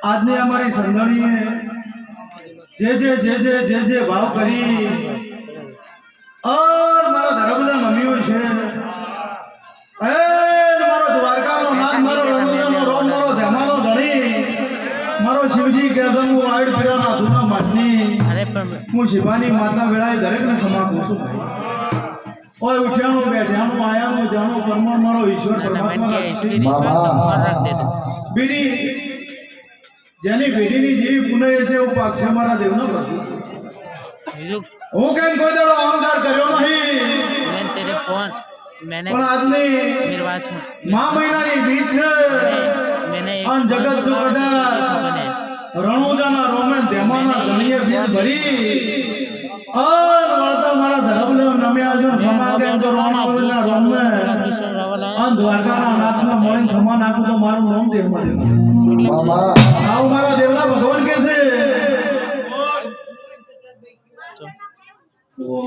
આજની અમારી સંગણીએ જે ભાવ કરી મારા ધરબલા નમ્યો છે મારો દ્વારકાનો નાથ મારો રણુજાનો રોમ મારો ધમાનો ધણી મારો શિવજી કેસમ હું વાઈડ ફેરાના ધૂના માટની હું શિવાની માતા વેળાએ દરેકને ક્ષમા કરું છું ઓય ઉઠ્યાનું બેઠ્યાનું આયાનું જાણું પરમાણ મારો ઈશ્વર પરમાત્મા બીડી જેની પેઢીની જેવી પુનઃ છે એવું પાકશે મારા દેવનો પ્રભુ હું કેમ કોઈ દાડો અહંકાર કર્યો નહીં પણ આજની મા મહિનાની બીજ છે અને જગત જો કદાચ રણુજાના રોમેન ધેમાના ધણીએ બીજ ભરી મારા ધરબલે નમ્યા જો ખમા કેમ તો રણુજાના રોમે અને દ્વારકાના નાથના મોઈન ખમા નાખું તો મારું નામ દેવમાં બાબા આવ મારા દેવના ભગવાન કે છે ઓ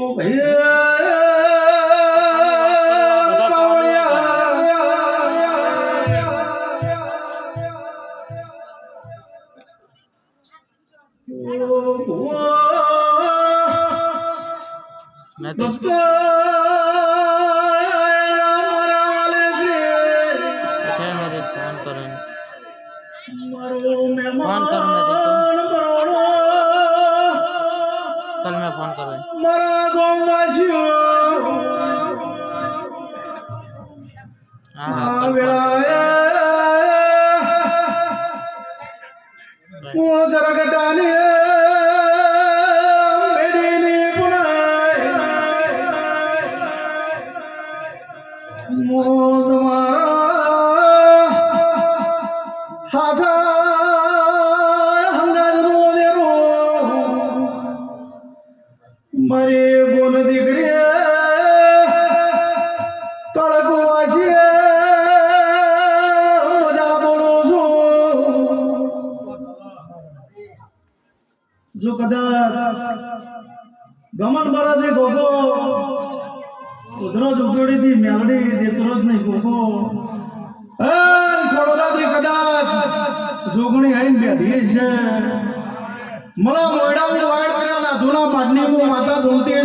कल मैं फोन करूँ मारा गोंबाशियो हाँ वो जरा गटाने मेरी पुनाई मोद मारा हासा મારે બોલ દીકરી કળકુવાસી મજા બોલું છું જો કદાચ ગમન બરાજી ગોગો કુદરત ઉગડીથી મેલડી દેતરો જ નહીં ગોગો ખોડોદાથી કદાચ જોગણી આવીને બેઠી છે मला मोयडा वाईट करायला धुना पाडणी माता धुणते